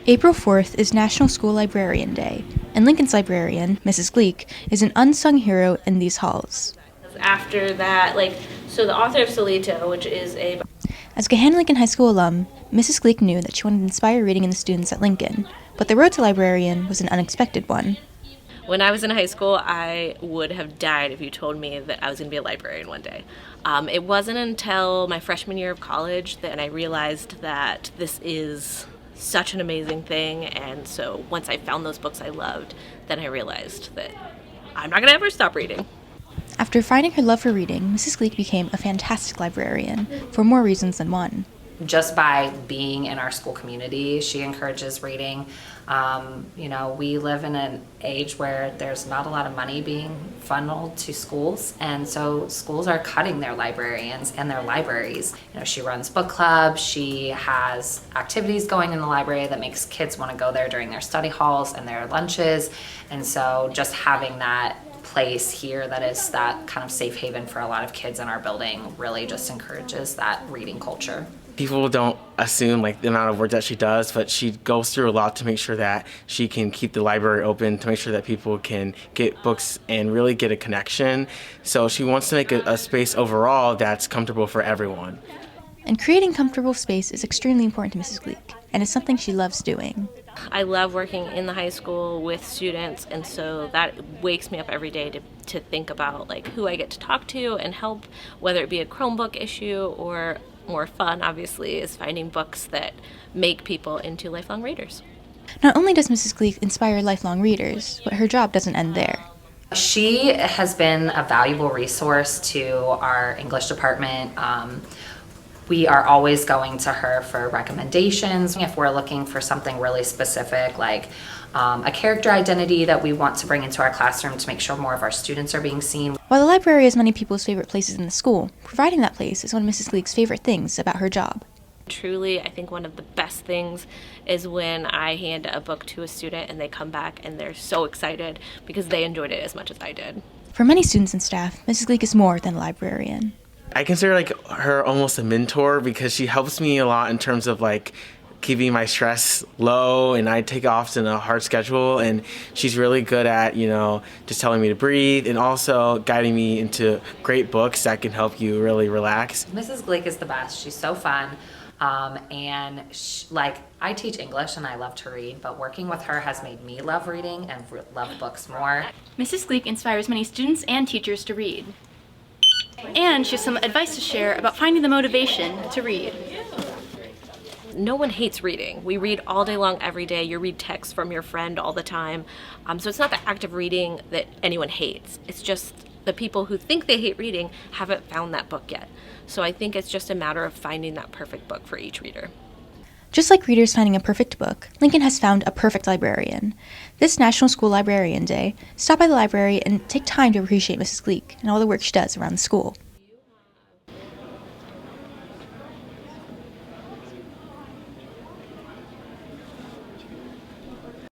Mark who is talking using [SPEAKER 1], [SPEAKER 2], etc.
[SPEAKER 1] April 4th is National School Librarian Day, and Lincoln's librarian, Mrs. Gleek, is an unsung hero in these halls.
[SPEAKER 2] After that, so the author of Solito, which is a...
[SPEAKER 1] As Gahanna-Lincoln High School alum, Mrs. Gleek knew that she wanted to inspire reading in the students at Lincoln, but the road to librarian was an unexpected one.
[SPEAKER 2] When I was in high school, I would have died if you told me that I was going to be a librarian one day. It wasn't until my freshman year of college that I realized that this is such an amazing thing, and so once I found those books I loved, then I realized that I'm not going to ever stop reading.
[SPEAKER 1] After finding her love for reading, Mrs. Gleek became a fantastic librarian, for more reasons than one.
[SPEAKER 3] Just by being in our school community, she encourages reading. We live in an age where there's not a lot of money being funneled to schools, and so schools are cutting their librarians and their libraries. She runs book clubs, she has activities going in the library that makes kids want to go there during their study halls and their lunches, and so just having that place here that is that kind of safe haven for a lot of kids in our building really just encourages that reading culture.
[SPEAKER 4] People don't assume the amount of work that she does, but she goes through a lot to make sure that she can keep the library open, to make sure that people can get books and really get a connection. So she wants to make a space overall that's comfortable for everyone.
[SPEAKER 1] And creating comfortable space is extremely important to Mrs. Gleek, and is something she loves doing.
[SPEAKER 2] I love working in the high school with students, and so that wakes me up every day to think about who I get to talk to and help, whether it be a Chromebook issue or more fun, obviously, is finding books that make people into lifelong readers.
[SPEAKER 1] Not only does Mrs. Gleek inspire lifelong readers, but her job doesn't end there.
[SPEAKER 3] She has been a valuable resource to our English department. We are always going to her for recommendations if we're looking for something really specific, like a character identity that we want to bring into our classroom to make sure more of our students are being seen.
[SPEAKER 1] While the library is many people's favorite places in the school, providing that place is one of Mrs. Gleek's favorite things about her job.
[SPEAKER 2] Truly, I think one of the best things is when I hand a book to a student and they come back and they're so excited because they enjoyed it as much as I did.
[SPEAKER 1] For many students and staff, Mrs. Gleek is more than a librarian.
[SPEAKER 4] I consider her almost a mentor because she helps me a lot in terms of keeping my stress low, and I take often a hard schedule, and she's really good at just telling me to breathe and also guiding me into great books that can help you really relax.
[SPEAKER 3] Mrs. Gleek is the best. She's so fun. And I teach English and I love to read, but working with her has made me love reading and love books more.
[SPEAKER 5] Mrs. Gleek inspires many students and teachers to read. And she has some advice to share about finding the motivation to read.
[SPEAKER 2] No one hates reading. We read all day long, every day. You read texts from your friend all the time. So it's not the act of reading that anyone hates. It's just the people who think they hate reading haven't found that book yet. So I think it's just a matter of finding that perfect book for each reader.
[SPEAKER 1] Just like readers finding a perfect book, Lincoln has found a perfect librarian. This National School Librarian Day, stop by the library and take time to appreciate Mrs. Gleek and all the work she does around the school.